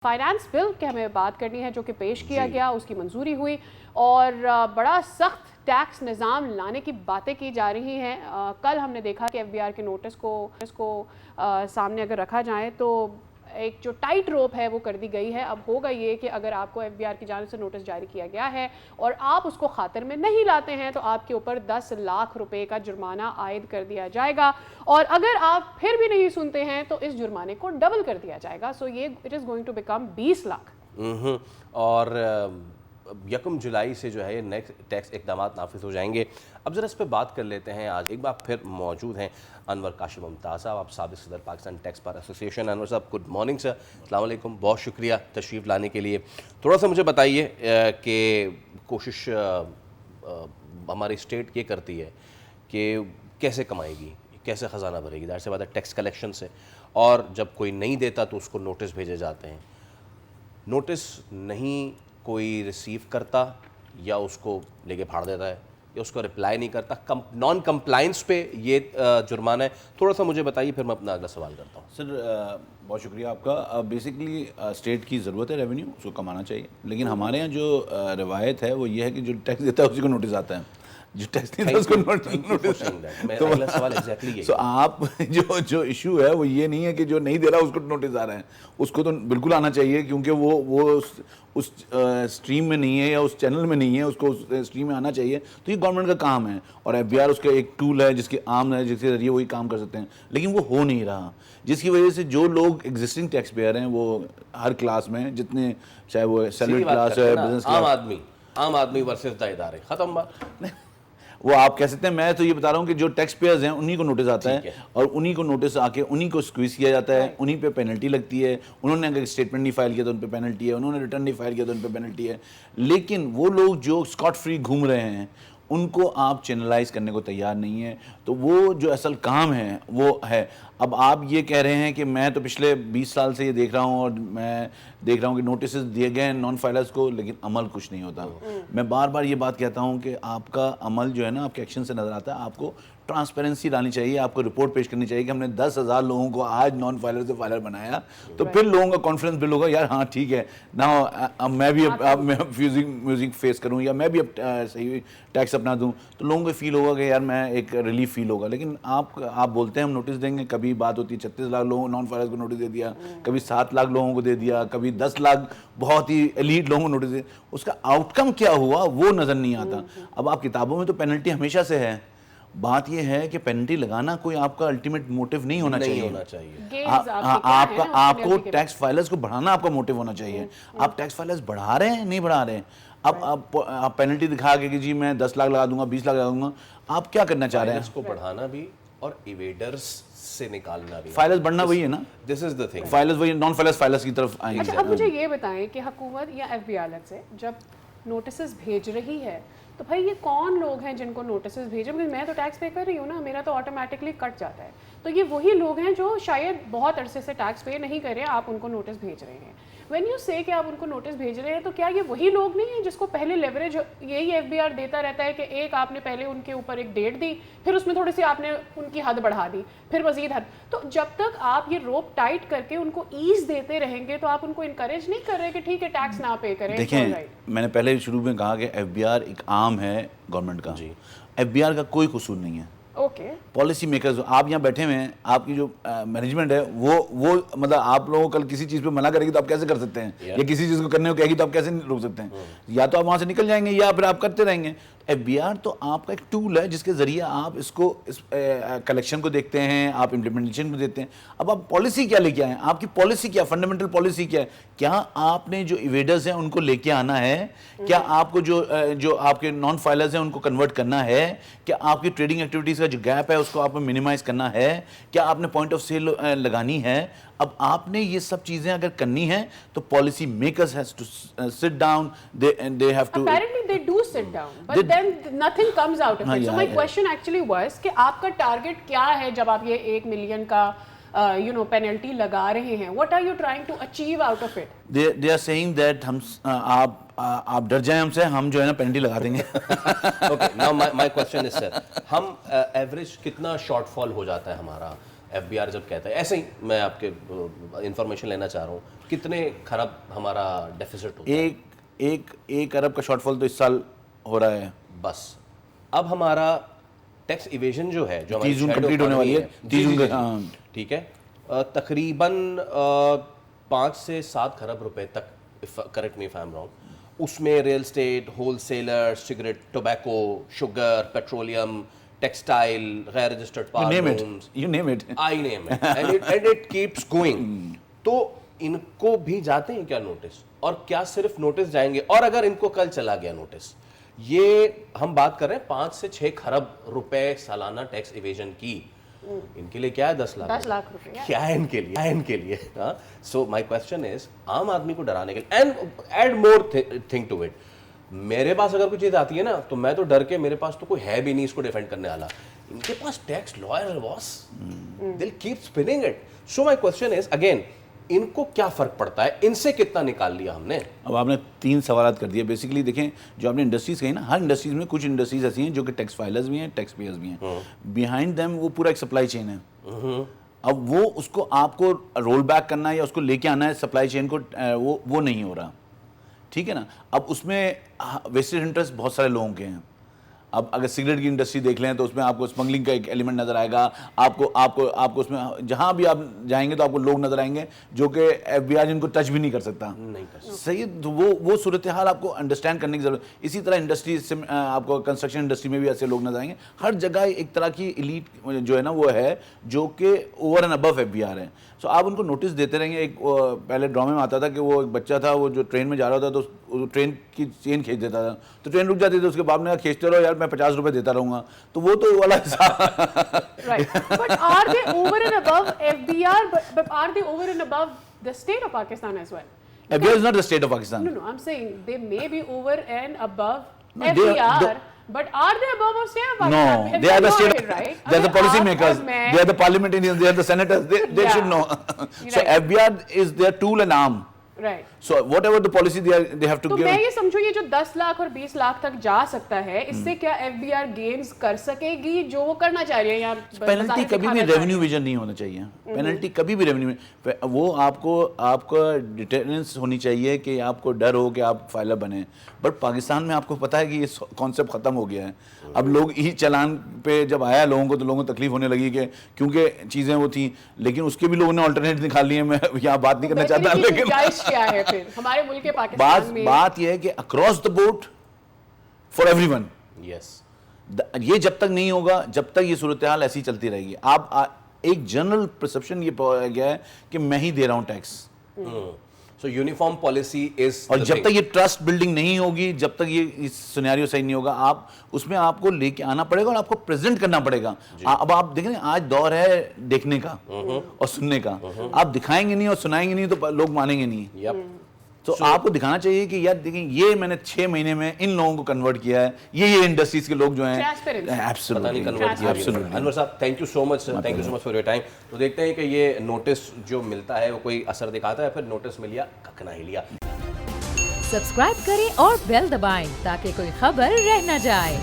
Finance bill کی ہمیں بات کرنی ہے جو کہ پیش کیا گیا، اس کی منظوری ہوئی اور بڑا سخت ٹیکس نظام لانے کی باتیں کی جا رہی ہیں۔ کل ہم نے دیکھا کہ ایف بی آر کے نوٹس کو سامنے اگر رکھا جائے تو ایک جو ٹائٹ روپ ہے وہ کر دی گئی ہے۔ اب ہوگا یہ کہ اگر آپ کو ایف بی آر کی جانب سے نوٹس جاری کیا گیا ہے اور آپ اس کو خاطر میں نہیں لاتے ہیں تو آپ کے اوپر 10 لاکھ روپے کا جرمانہ عائد کر دیا جائے گا، اور اگر آپ پھر بھی نہیں سنتے ہیں تو اس جرمانے کو ڈبل کر دیا جائے گا۔ سو یہ it is going to become 20 lakh. اور 1 جولائی سے جو ہے یہ نئے ٹیکس اقدامات نافذ ہو جائیں گے۔ اب ذرا اس پہ بات کر لیتے ہیں۔ آج ایک بار پھر موجود ہیں انور کاشف ممتاز صاحب، آپ سابق صدر پاکستان ٹیکس بار ایسوسی ایشن۔ انور صاحب گڈ مارننگ سر، السلام علیکم، بہت شکریہ تشریف لانے کے لیے۔ تھوڑا سا مجھے بتائیے کہ کوشش ہماری اسٹیٹ یہ کرتی ہے کہ کیسے کمائے گی، کیسے خزانہ بھرے گی؟ ظاہر سی بات ہے ٹیکس کلیکشن سے، اور جب کوئی نہیں دیتا تو اس کو نوٹس بھیجے جاتے ہیں۔ نوٹس نہیں کوئی ریسیو کرتا یا اس کو لے کے پھاڑ دیتا ہے یا اس کو رپلائی نہیں کرتا، نان کمپلائنس پہ یہ جرمانہ ہے۔ تھوڑا سا مجھے بتائیے، پھر میں اپنا اگلا سوال کرتا ہوں۔ سر بہت شکریہ آپ کا۔ بیسکلی اسٹیٹ کی ضرورت ہے ریونیو، اس کو کمانا چاہیے، لیکن ہمارے یہاں جو روایت ہے وہ یہ ہے کہ جو ٹیکس دیتا ہے اسی کو نوٹس آتا ہے، جو ٹیکس نہیں دیتا اس کو نوٹس۔ تو آپ جو ایشو ہے وہ یہ نہیں ہے کہ جو نہیں دے رہا اس کو نوٹس آ رہا ہے، اس کو تو بالکل آنا چاہیے، کیونکہ وہ اس اسٹریم میں نہیں ہے یا اس چینل میں نہیں ہے، اس کو اس اسٹریم میں آنا چاہیے۔ تو یہ گورنمنٹ کا کام ہے، اور ایف بی آر اس کا ایک ٹول ہے جس کے عام ہے، جس کے ذریعے وہی کام کر سکتے ہیں، لیکن وہ ہو نہیں رہا، جس کی وجہ سے جو لوگ ایگزسٹنگ ٹیکس پیئر ہیں وہ ہر کلاس میں، جتنے چاہے وہ سیلری کلاس ہے، بزنس کلاس، عام آدمی ورسز ادارے، ختم بات۔ وہ آپ کہہ سکتے ہیں، میں تو یہ بتا رہا ہوں کہ جو ٹیکس پیئرز ہیں انہی کو نوٹس آتا ہے، اور انہی کو نوٹس آ کے انہی کو سکویز کیا جاتا ہے، انہی پہ پینلٹی لگتی ہے۔ انہوں نے اگر اسٹیٹمنٹ نہیں فائل کیا تو ان پہ پینلٹی ہے، انہوں نے ریٹرن نہیں فائل کیا تو ان پہ پینلٹی ہے۔ لیکن وہ لوگ جو اسکاٹ فری گھوم رہے ہیں ان کو آپ چینلائز کرنے کو تیار نہیں ہے، تو وہ جو اصل کام ہے وہ ہے۔ اب آپ یہ کہہ رہے ہیں کہ میں تو پچھلے 20 سال سے یہ دیکھ رہا ہوں، اور میں دیکھ رہا ہوں کہ نوٹسز دیے گئے ہیں نان فائلرز کو، لیکن عمل کچھ نہیں ہوتا۔ میں بار بار یہ بات کہتا ہوں کہ آپ کا عمل جو ہے نا، آپ کے ایکشن سے نظر آتا ہے۔ آپ کو ٹرانسپیرنسی ڈالنی چاہیے، آپ کو رپورٹ پیش کرنی چاہیے کہ ہم نے 10,000 لوگوں کو آج نان فائلر سے فائلر بنایا، تو پھر لوگوں کا کانفیڈنس بلڈ ہوگا، یار ہاں ٹھیک ہے نا، میں بھی اب میوزک فیس کروں، یا میں بھی اب صحیح ٹیکس اپنا دوں، تو لوگوں کو فیل ہوگا کہ یار میں ایک ریلیف فیل ہوگا۔ لیکن آپ بولتے ہیں ہم نوٹس دیں گے، کبھی بات ہوتی ہے 36 لاکھ لوگوں نان فائلرز کو نوٹس دے دیا، کبھی 7 لاکھ لوگوں کو دے دیا، کبھی 10 لاکھ بہت ہی ایلیٹ لوگوں کو نوٹس دے، اس کا آؤٹ کم کیا ہوا وہ نظر نہیں آتا۔ اب آپ کتابوں میں تو پینلٹی ہمیشہ سے ہے، بات یہ ہے کہ پینلٹی لگانا کوئی آپ کا الٹیمیٹ موٹو نہیں ہونا چاہیے۔ آپ کو ٹیکس فائلرز کو بڑھانا آپ کا موٹو ہونا چاہیے۔ آپ ٹیکس فائلرز بڑھا رہے ہیں، نہیں بڑھا رہے ہیں۔ اب آپ پینلٹی دکھا کے کہ جی میں 10 لاکھ لگا دوں گا، 20 لاکھ لگا دوں گا، آپ کیا کرنا چاہ رہے ہیں؟ اس کو بڑھانا بھی اور ایویڈرز سے نکالنا بھی، فائلرز بڑھنا وہی ہے نا، دس از دا تھنگ، فائلرز وہی، نان فائلرز کی طرف آئیں گے۔ اچھا اب مجھے یہ بتائیں کہ حکومت یا ایف بی آر سے جب نوٹسز بھیج رہی ہے تو بھائی یہ کون لوگ ہیں جن کو نوٹسز بھیجیں؟ کیونکہ میں تو ٹیکس پے کر رہی ہوں نا، میرا تو آٹومیٹکلی کٹ جاتا ہے، تو یہ وہی لوگ ہیں جو شاید بہت عرصے سے ٹیکس پے نہیں کر رہے ہیں، آپ ان کو نوٹس بھیج رہے ہیں۔ وین یو سے کہ آپ ان کو نوٹس بھیج رہے ہیں، تو کیا یہ وہی لوگ نہیں ہیں جس کو پہلے لیوریج یہی ایف بی آر دیتا رہتا ہے کہ ایک آپ نے پہلے ان کے اوپر ایک ڈیٹ دی، پھر اس میں تھوڑی سی آپ نے ان کی حد بڑھا دی، پھر مزید حد، تو جب تک آپ یہ روپ ٹائٹ کر کے ان کو ایز دیتے رہیں گے تو آپ ان کو انکریج نہیں کر رہے کہ ٹھیک ہے ٹیکس نہ پے کریں؟ دیکھیں میں نے پہلے شروع میں کہا کہ ایف بی آر ایک عام ہے گورنمنٹ کا، ایف بی آر کا کوئی قصور نہیں ہے۔ پالیسی میکرز آپ یہاں بیٹھے ہوئے ہیں، آپ کی جو مینجمنٹ ہے وہ مطلب آپ لوگوں کو کل کسی چیز پہ منع کرے گی تو آپ کیسے کر سکتے ہیں، یا کسی چیز کو کرنے کو کہے گی تو آپ کیسے روک سکتے ہیں؟ یا تو آپ وہاں سے نکل جائیں گے یا پھر آپ کرتے رہیں گے۔ ایف بی آر تو آپ کا ایک ٹول ہے جس کے ذریعے آپ اس کو کلیکشن کو دیکھتے ہیں، آپ امپلیمنٹیشن کو دیکھتے ہیں۔ اب آپ پالیسی کیا لے کے آئے ہیں؟ آپ کی پالیسی کیا، فنڈامنٹل پالیسی کیا ہے؟ کیا آپ نے جو ایویڈرز ہیں ان کو لے کے آنا ہے؟ کیا آپ کو جو آپ کے نان فائلرز ہیں ان کو کنورٹ کرنا ہے؟ کیا آپ کی ٹریڈنگ ایکٹیویٹیز کا جو گیپ ہے اس کو آپ نے منیمائز کرنا ہے؟ کیا آپ نے پوائنٹ آف سیل لگانی ہے؟ اب آپ نے یہ سب چیزیں اگر کرنی ہیں تو policy makers has to sit down, they have to apparently they do sit down but then nothing comes out of it. So my question actually was کہ آپ کا ٹارگٹ کیا ہے جب آپ یہ 1 ملین کا پینلٹی لگا رہے ہیں؟ what are you trying to achieve out of it? they are saying that آپ ڈر جائیں ہم سے، ہم جو ہے نا پینلٹی لگا دیں گے۔ Okay, now my question is sir, ہم ایوریج کتنا شارٹ فال ہو جاتا ہے ہمارا FBR جب کہتا ہے, ایسے ہی میں آپ کے انفارمیشن لینا چاہ رہا ہوں, کتنے کھرب ہمارا ڈیفیسٹ ہوتا ہے؟ ایک ارب کا شارٹ فال تو اس سال ہو رہا ہے بس. اب ہمارا ٹیکس ایویژن جو ہے, جو 30 جون کمپلیٹ ہونے والی ہے, 30 جون ٹھیک ہے, تقریباً 5 سے 7 کھرب روپے تک, correct me if I am wrong, اس میں real estate, wholesaler, cigarette, tobacco, sugar, petroleum, textile, غیر registered parliaments, you name it. I name it, and it keeps going. تو ان کو بھی جاتے ہیں کیا نوٹس, اور کیا صرف نوٹس جائیں گے؟ اور اگر ان کو کل چلا گیا نوٹس, یہ ہم بات کر رہے ہیں 5 سے 6 کھرب روپے سالانہ ٹیکس ایویژن کی, ان کے لیے کیا ہے 10 لاکھ روپے, کیا ہے ان کے لیے. سو مائی کوسچن از, عام آدمی کو ڈرانے کے لیے, and add more thing to it, میرے پاس اگر کوئی چیز آتی ہے نا تو میں تو ڈر کے, میرے پاس تو کوئی ہے بھی نہیں اس کو ڈیفینڈ کرنے والا, ان کے پاس tax lawyer boss, they'll keep spinning it. So my question is again, ان کو کیا فرق پڑتا ہے, ان سے کتنا نکال لیا ہم نے؟ اب آپ نے 3 سوالات کر دیے بیسیکلی. دیکھیں جو آپ نے انڈسٹریز کہی نا, ہر انڈسٹریز میں کچھ انڈسٹریز ایسی ہیں جو کہ ٹیکس فائلرز بھی ہیں, ٹیکس پیئرز بھی ہیں, بیہائنڈ دیم وہ پورا ایک سپلائی چین ہے. اب وہ اس کو آپ کو رول بیک کرنا ہے یا اس کو لے کے آنا ہے سپلائی چین کو, وہ نہیں ہو رہا, ٹھیک ہے نا. اب اس میں ویسٹڈ انٹرسٹ بہت سارے لوگوں کے ہیں. اب اگر سگریٹ کی انڈسٹری دیکھ لیں تو اس میں آپ کو اسمگلنگ کا ایک ایلیمنٹ نظر آئے گا, آپ کو اس میں جہاں بھی آپ جائیں گے تو آپ کو لوگ نظر آئیں گے جو کہ FBR جن کو ٹچ بھی نہیں کر سکتا. صحیح, تو وہ صورتحال آپ کو انڈرسٹینڈ کرنے کی ضرورت. اسی طرح انڈسٹری سے آپ کو کنسٹرکشن انڈسٹری میں بھی ایسے لوگ نظر آئیں گے. ہر جگہ ایک طرح کی ایلیٹ جو ہے نا وہ ہے جو کہ اوور اینڈ ابو FBR ہے. سو آپ ان کو نوٹس دیتے رہیں گے. ایک پہلے ڈرامے میں آتا تھا کہ وہ ایک بچہ تھا, وہ جو ٹرین میں جا رہا تھا تو ٹرین کی چین کھینچ دیتا تھا, تو ٹرین رک جاتی تھی, اس کے باپ نے کہا کھینچتے رہو یار, میں 50 روپے دیتا رہوں گا. تو وہ تو والا حساب. But are they over and above FBR? But are they over and above the state of Pakistan as well? FBR is not the state of Pakistan. No, I'm saying they may be over and above FBR. But are they above or state of Pakistan? No, they are the state. Right? They are the policy makers. They are the parliamentarians. They are the senators. They should know. So FBR is their tool and arm. Right. So whatever the policy they have to تو give. میں یہ سمجھوں یہ جو 10 لاکھ اور 20 لاکھ تک جا سکتا ہے, اس سے کیا FBR گینز کر سکے گی جو وہ کرنا چاہ رہی ہے؟ یا پینلٹی کبھی بھی ریونیو ویژن نہیں ہونا چاہیے. پینلٹی کبھی بھی ریونیو, وہ آپ کو ڈیٹرنس ہونی چاہیے کہ آپ کو ڈر ہو کہ آپ فائلر بنیں. بٹ پاکستان میں آپ کو پتہ ہے کہ یہ کانسیپٹ ختم ہو گیا ہے. اب لوگ ای چالان پہ جب آیا لوگوں کو تو لوگوں کو تکلیف ہونے لگی کہ کیونکہ چیزیں وہ تھیں, لیکن اس کے بھی لوگوں نے آلٹرنیٹ نکال لیے. میں یہاں بات نہیں کرنا چاہتا, لیکن کیا ہے پھر ہمارے ملک کے پاکستان میں بات یہ ہے کہ across the board for everyone. Yes, یہ جب تک نہیں ہوگا, جب تک یہ صورتحال ایسی چلتی رہے گی. آپ ایک جنرل پرسپشن یہ پایا گیا ہے کہ میں ہی دے رہا ہوں tax. So uniform policy is, اور جب تک یہ ٹرسٹ بلڈنگ نہیں ہوگی, جب تک یہ سینیریو صحیح نہیں ہوگا, آپ اس میں آپ کو لے کے آنا پڑے گا اور آپ کو پریزنٹ کرنا پڑے گا. اب آپ دیکھیں آج دور ہے دیکھنے کا اور سننے کا. آپ دکھائیں گے نہیں اور سنائیں گے نہیں تو لوگ مانیں گے نہیں. تو آپ کو دکھانا چاہیے کہ یار دیکھیں یہ میں نے 6 مہینے میں ان لوگوں کو کنورٹ کیا ہے, یہ انڈسٹریز کے لوگ جو ہیں. انور صاحب thank you so much sir, thank you so much for your time. تو دیکھتے ہیں کہ یہ نوٹس جو ملتا ہے وہ کوئی اثر دکھاتا ہے, پھر نوٹس مل لیا ککنا ہی لیا. سبسکرائب کریں اور بیل دبائیں تاکہ کوئی خبر رہ نہ جائے.